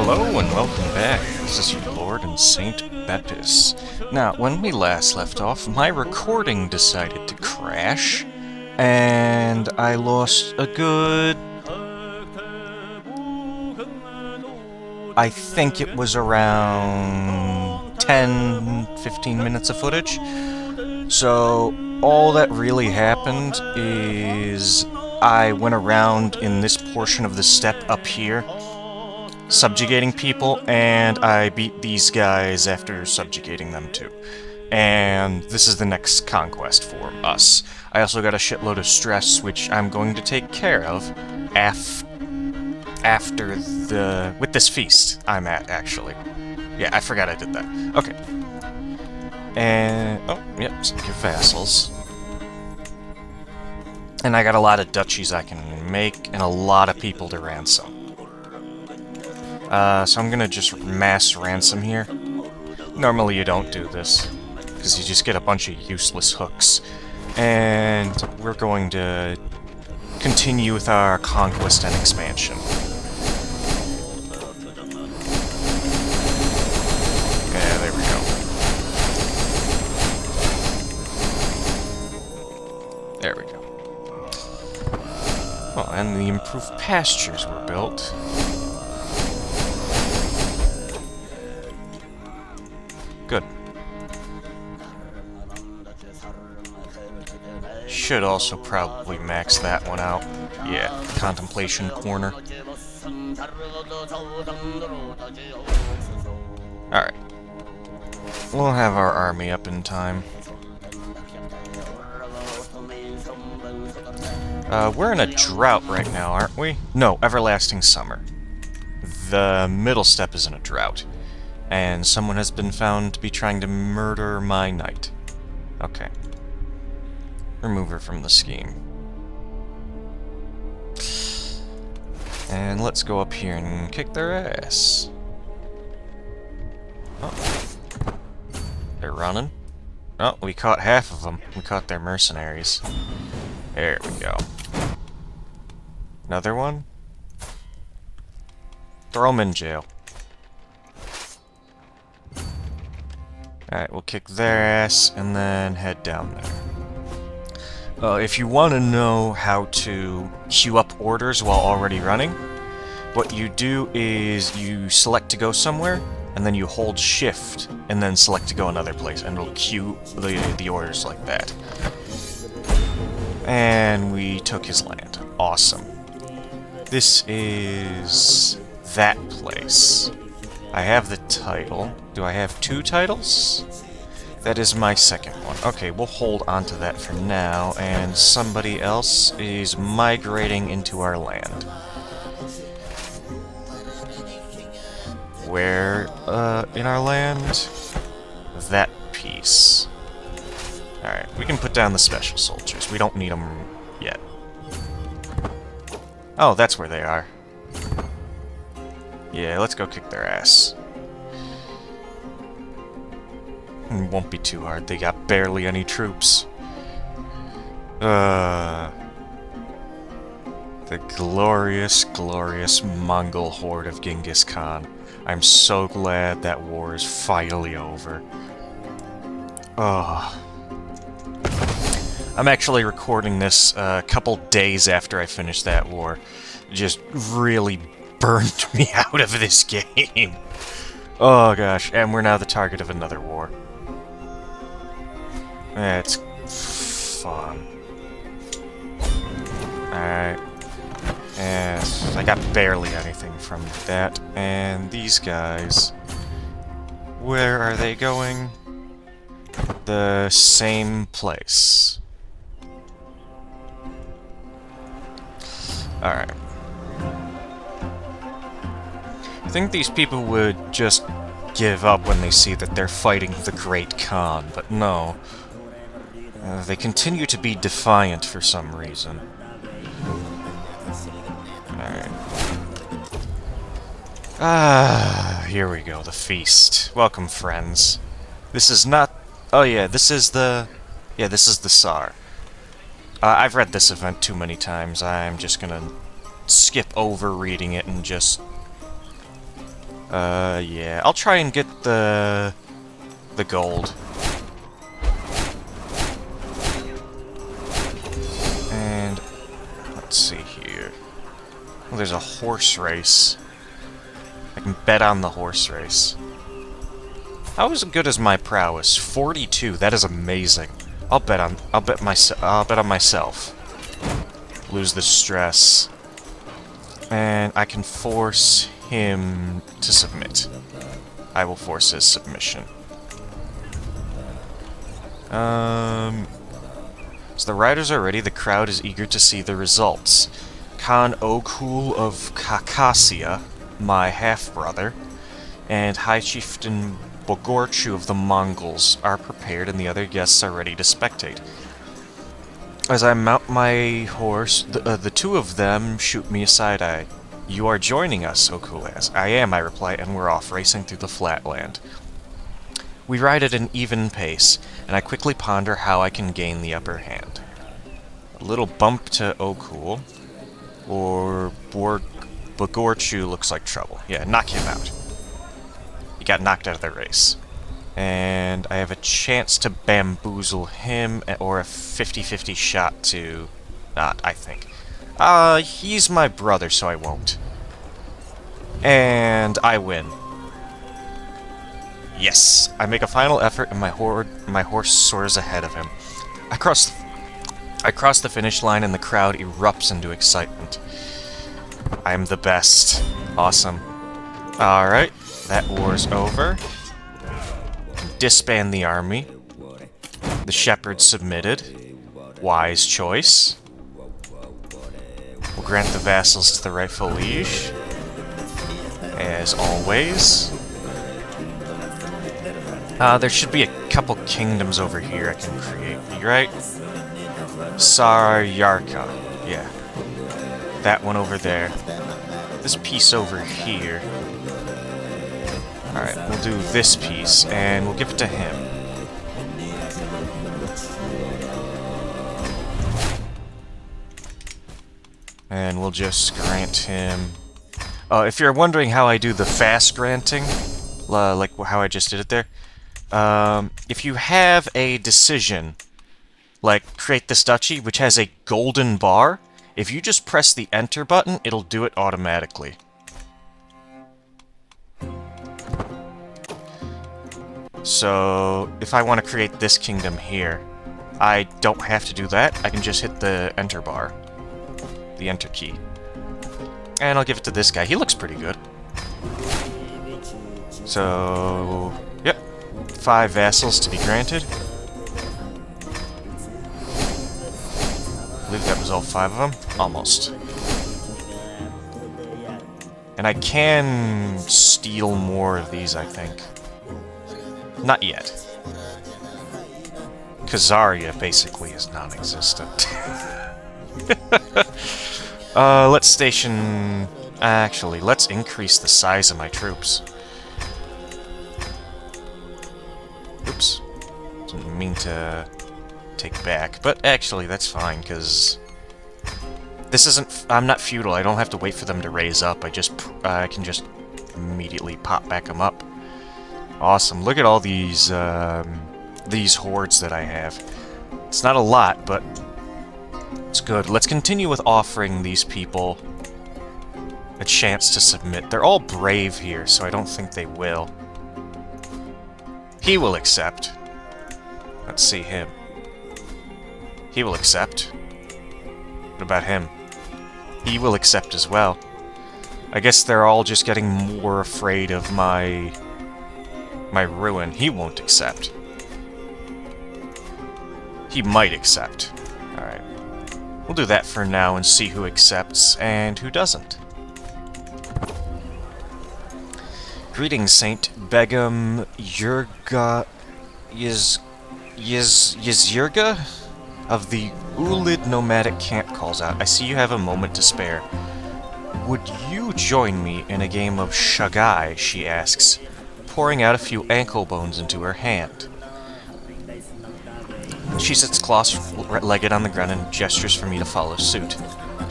Hello and welcome back. This is your Lord and Saint Beppis. Now, when we last left off, my recording decided to crash, and I lost a good... I think it was around 10-15 minutes of footage. So, all that really happened is I went around in this portion of the steppe up here, subjugating people, and I beat these guys after subjugating them too. And this is the next conquest for us. I also got a shitload of stress, which I'm going to take care of after with this feast I'm at, actually. Yeah, I forgot I did that. Okay. And, oh, yep, your vassals. And I got a lot of duchies I can make, and a lot of people to ransom. So I'm gonna just mass ransom here. Normally you don't do this, because you just get a bunch of useless hooks. And we're going to continue with our conquest and expansion. Yeah, there we go. There we go. Oh, and the improved pastures were built. Good. Should also probably max that one out. Yeah, contemplation corner. Alright. We'll have our army up in time. We're in a drought right now, aren't we? No, everlasting summer. The middle steppe is in a drought. And someone has been found to be trying to murder my knight. Okay. Remove her from the scheme. And let's go up here and kick their ass. Oh. They're running. Oh, we caught half of them. We caught their mercenaries. There we go. Another one? Throw them in jail. Alright, we'll kick their ass and then head down there. If you want to know how to queue up orders while already running, what you do is you select to go somewhere, and then you hold shift, and then select to go another place, and it'll queue the orders like that. And we took his land. Awesome. This is that place. I have the title. Do I have 2 titles? That is my second one. Okay, we'll hold on to that for now, and somebody else is migrating into our land. Where, in our land? That piece. Alright, we can put down the special soldiers. We don't need them yet. Oh, that's where they are. Yeah, let's go kick their ass. It won't be too hard, they got barely any troops. The glorious, glorious Mongol horde of Genghis Khan. I'm so glad that war is finally over. Oh. I'm actually recording this a couple days after I finished that war. It just really burned me out of this game. Oh gosh, and we're now the target of another war. That's fun. Alright. Yes, I got barely anything from that. And these guys... Where are they going? The same place. Alright. I think these people would just give up when they see that they're fighting the Great Khan, but no. They continue to be defiant for some reason. Alright. Ah, here we go, the feast. Welcome, friends. This is not... Oh yeah, this is the... Yeah, this is the Tsar. I've read this event too many times. I'm just gonna skip over reading it and just Yeah. I'll try and get the gold. And let's see here. Well, there's a horse race. I can bet on the horse race. How as good as my prowess? 42. That is amazing. I'll bet on myself. Lose the stress. And I can force him to submit. I will force his submission. So the riders are ready. The crowd is eager to see the results. Khan Okul of Khakassia, my half-brother, and High Chieftain Bogorchu of the Mongols are prepared, and the other guests are ready to spectate. As I mount my horse, the two of them shoot me a side-eye. "You are joining us," Okul asks. "I am," I reply, and we're off, racing through the flatland. We ride at an even pace, and I quickly ponder how I can gain the upper hand. A little bump to Okul, or Bogorchu looks like trouble. Yeah, knock him out. He got knocked out of the race. And I have a chance to bamboozle him, or a 50-50 shot to... not, I think. He's my brother, so I won't. And I win. Yes! I make a final effort, and my horse soars ahead of him. I cross the finish line, and the crowd erupts into excitement. I am the best. Awesome. Alright, that war's over. Disband the army. The shepherd submitted. Wise choice. We'll grant the vassals to the rightful liege. As always. There should be a couple kingdoms over here I can create. You right? Saryarka. Yeah. That one over there. This piece over here. Alright, we'll do this piece, and we'll give it to him. And we'll just grant him... if you're wondering how I do the fast granting, like how I just did it there, if you have a decision, like create this duchy, which has a golden bar, if you just press the enter button, it'll do it automatically. So, if I want to create this kingdom here, I don't have to do that. I can just hit the enter bar. The enter key. And I'll give it to this guy. He looks pretty good. So, yep. 5 vassals to be granted. I believe that was all 5 of them. Almost. And I can steal more of these, I think. Not yet. Khazaria basically is non-existent. Let's station... Actually, let's increase the size of my troops. Oops. Didn't mean to take back, but actually that's fine, because... This isn't... I'm not feudal, I don't have to wait for them to raise up, I can just immediately pop back them up. Awesome. Look at all these hordes that I have. It's not a lot, but it's good. Let's continue with offering these people a chance to submit. They're all brave here, so I don't think they will. He will accept. Let's see him. He will accept. What about him? He will accept as well. I guess they're all just getting more afraid of my ruin. He won't accept. He might accept. Alright. We'll do that for now and see who accepts and who doesn't. Greetings, Saint Begum Yurga... Yizurga of the Ulid nomadic camp calls out. I see you have a moment to spare. Would you join me in a game of Shagai, she asks, pouring out a few ankle bones into her hand. She sits cross-legged on the ground and gestures for me to follow suit.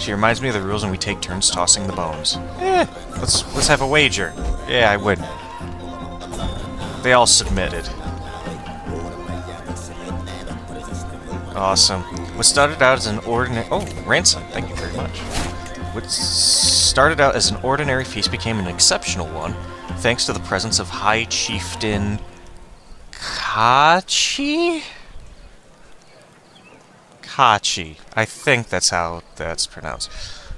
She reminds me of the rules and we take turns tossing the bones. Let's have a wager. Yeah, I win. They all submitted. Awesome. What started out as an ordinary... Oh, ransom. Thank you very much. What started out as an ordinary feast became an exceptional one, thanks to the presence of High Chieftain... Kachi? Kachi. I think that's how that's pronounced.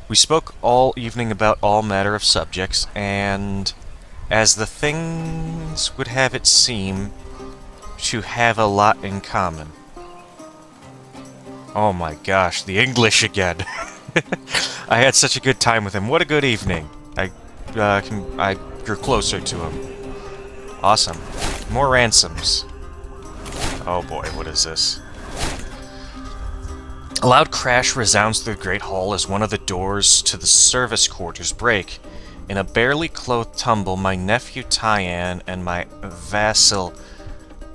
We spoke all evening about all matter of subjects, and as the things would have it seem, to have a lot in common. Oh my gosh, the English again. I had such a good time with him. What a good evening. I grew closer to him. Awesome. More ransoms. Oh boy, what is this? A loud crash resounds through the great hall as one of the doors to the service quarters break. In a barely clothed tumble, my nephew Tyan and my vassal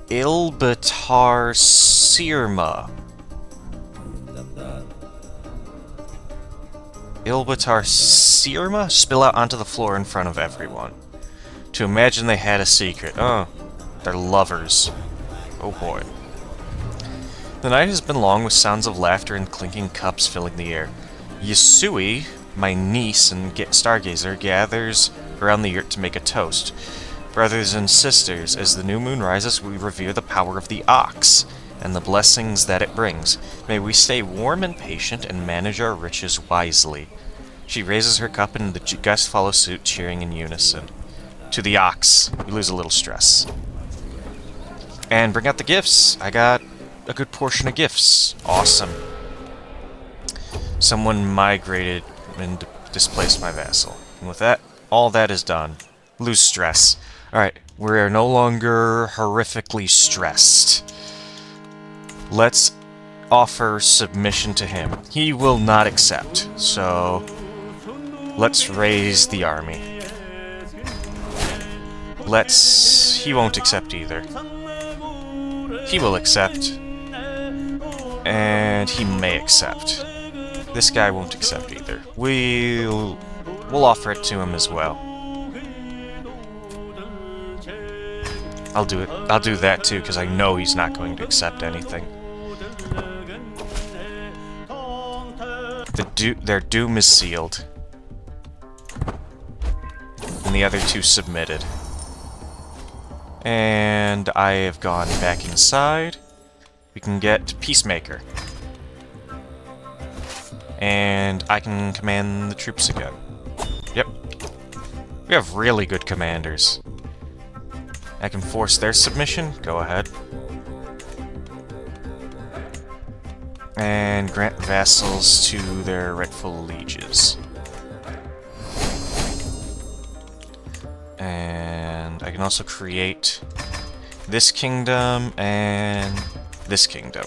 Ilbatar Sirma spill out onto the floor in front of everyone. To imagine they had a secret. Oh, they're lovers. Oh boy. The night has been long with sounds of laughter and clinking cups filling the air. Yasui, my niece and stargazer, gathers around the yurt to make a toast. Brothers and sisters, as the new moon rises, we revere the power of the ox and the blessings that it brings. May we stay warm and patient and manage our riches wisely. She raises her cup and the guests follow suit, cheering in unison. To the ox. We lose a little stress. And bring out the gifts. I got a good portion of gifts. Awesome. Someone migrated and displaced my vassal. And with that, all that is done. Lose stress. Alright, we are no longer horrifically stressed. Let's offer submission to him. He will not accept, so let's raise the army. He won't accept either. He will accept. And he may accept. This guy won't accept either. We'll offer it to him as well. I'll do it. I'll do that too, because I know he's not going to accept anything. Their doom is sealed. And the other two submitted. And I have gone back inside. We can get Peacemaker. And I can command the troops again. Yep. We have really good commanders. I can force their submission. Go ahead. And grant vassals to their rightful lieges. And I can also create this kingdom and this kingdom.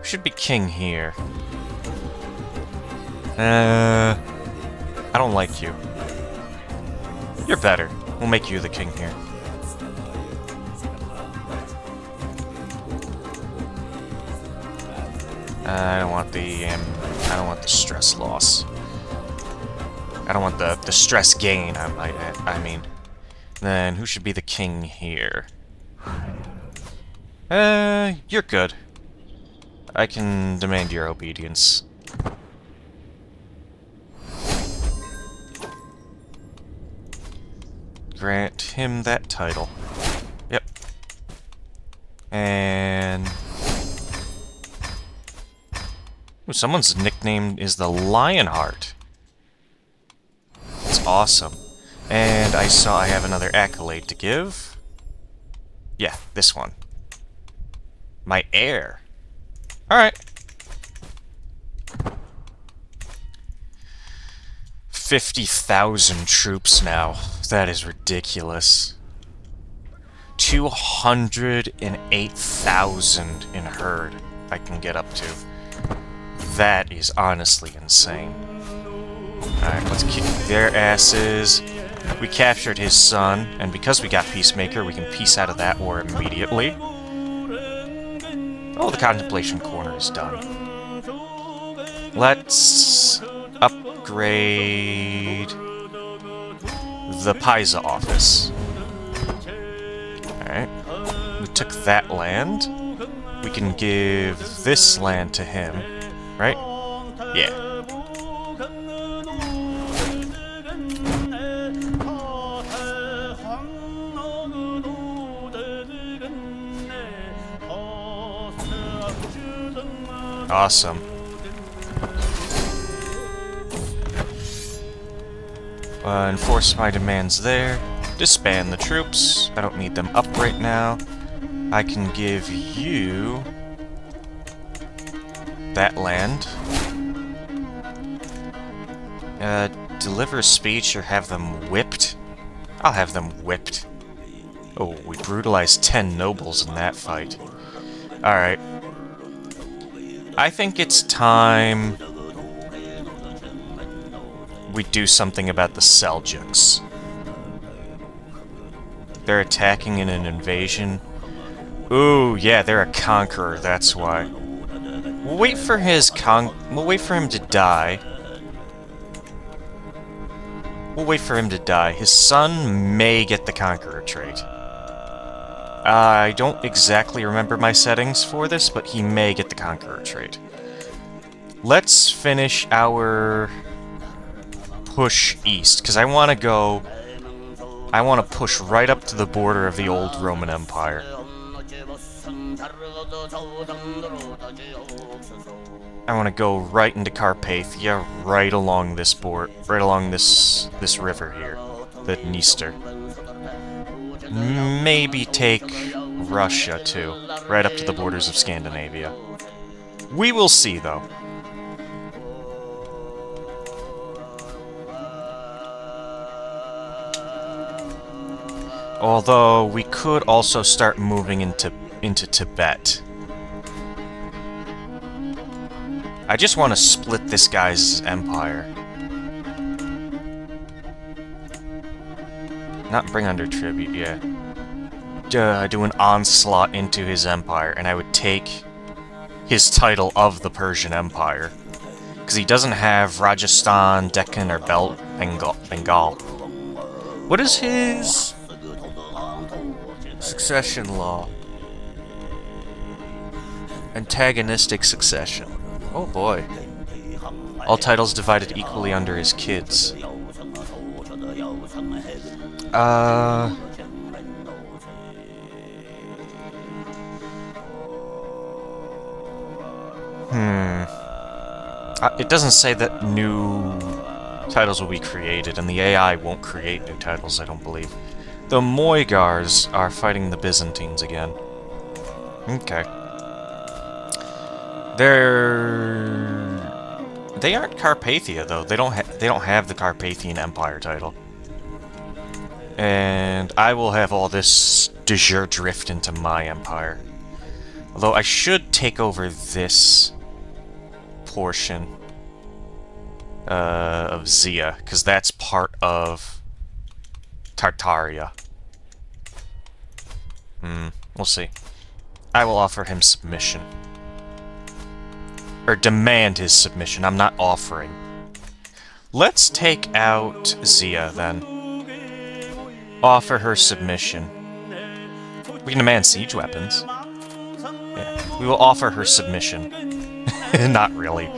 We should be king here. I don't like you. You're better. We'll make you the king here. I don't want the stress loss. I don't want the stress gain, I mean. Then who should be the king here? You're good. I can demand your obedience. Grant him that title. Yep. And... ooh, someone's nickname is the Lionheart. That's awesome. And I saw I have another accolade to give. Yeah, this one. My heir. Alright. 50,000 troops now. That is ridiculous. 208,000 in herd I can get up to. That is honestly insane. Alright, let's kick their asses. We captured his son, and because we got Peacemaker, we can peace out of that war immediately. Oh, the Contemplation Corner is done. Let's upgrade the Pisa office. Alright. We took that land. We can give this land to him, right? Yeah. Awesome. Enforce my demands there. Disband the troops. I don't need them up right now. I can give you that land. Deliver a speech or have them whipped? I'll have them whipped. Oh, we brutalized 10 nobles in that fight. Alright. I think it's time we do something about the Seljuks. They're attacking in an invasion. Ooh, yeah, they're a conqueror, that's why. We'll wait for we'll wait for him to die. We'll wait for him to die. His son may get the conqueror trait. I don't exactly remember my settings for this, but he may get the conqueror trait. Let's finish our push east, because I want to push right up to the border of the old Roman Empire. I want to go right into Carpathia, right along this this river here, the Dniester. Maybe take Russia, too, right up to the borders of Scandinavia. We will see, though. Although, we could also start moving into Tibet. I just want to split this guy's empire. Not bring under tribute, yeah. Do an onslaught into his empire, and I would take his title of the Persian Empire. Because he doesn't have Rajasthan, Deccan, or Bengal. What is his succession law? Antagonistic succession. Oh boy. All titles divided equally under his kids. It doesn't say that new titles will be created, and the AI won't create new titles, I don't believe. The Moigars are fighting the Byzantines again. Okay. They aren't Carpathia though. They don't have the Carpathian Empire title. And I will have all this de jure drift into my empire. Although I should take over this portion of Zia, because that's part of Tartaria. We'll see. I will offer him submission. Or demand his submission. I'm not offering. Let's take out Zia, then. Offer her submission. We can demand siege weapons. Yeah. We will offer her submission. Not really.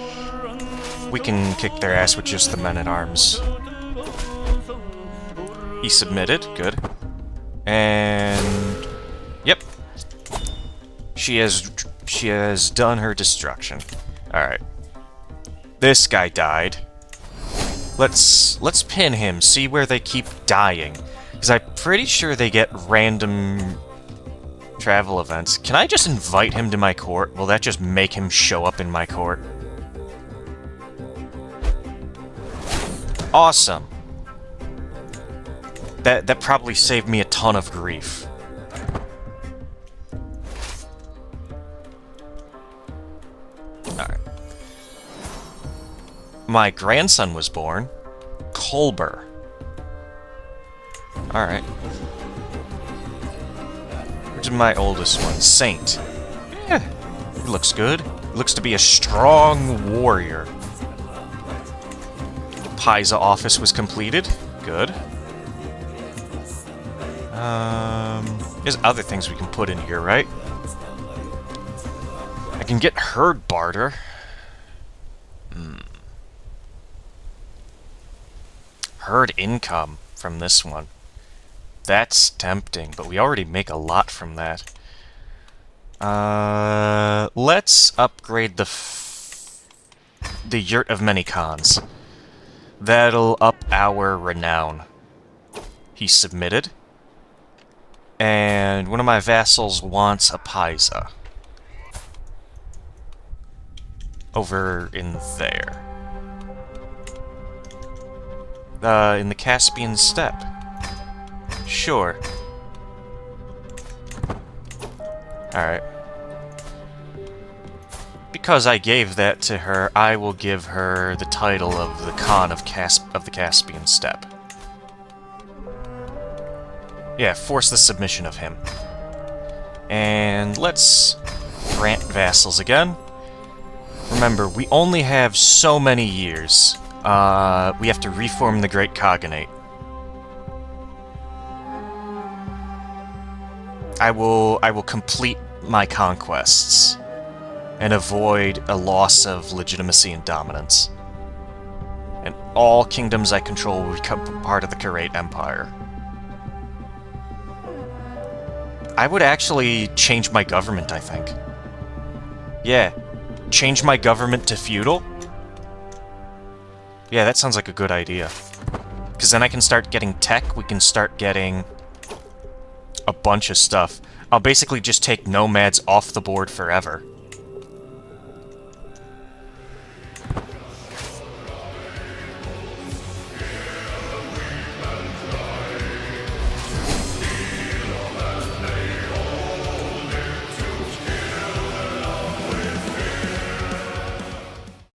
We can kick their ass with just the men-at-arms. He submitted. Good. And... Yep. She has done her destruction. Alright. This guy died. Let's pin him, see where they keep dying. Because I'm pretty sure they get random travel events. Can I just invite him to my court? Will that just make him show up in my court? Awesome. That probably saved me a ton of grief. Alright. My grandson was born. Kolber. Alright. Where's my oldest one? Saint. Yeah, he looks good. He looks to be a strong warrior. Paisa office was completed. Good. There's other things we can put in here, right? I can get herd barter. Herd income from this one. That's tempting, but we already make a lot from that. Let's upgrade the Yurt of Many Khans. That'll up our renown. He submitted. And one of my vassals wants a Paisa. Over in there. In the Caspian Steppe. Sure. Alright. Because I gave that to her, I will give her the title of the Khan of the Caspian Steppe. Yeah, force the submission of him. And let's grant vassals again. Remember, we only have so many years. We have to reform the Great Khaganate. I will complete my conquests and avoid a loss of legitimacy and dominance. And all kingdoms I control will become part of the Khaganate Empire. I would actually change my government, I think. Yeah, change my government to feudal. Yeah, that sounds like a good idea. Because then I can start getting tech, we can start getting a bunch of stuff. I'll basically just take nomads off the board forever.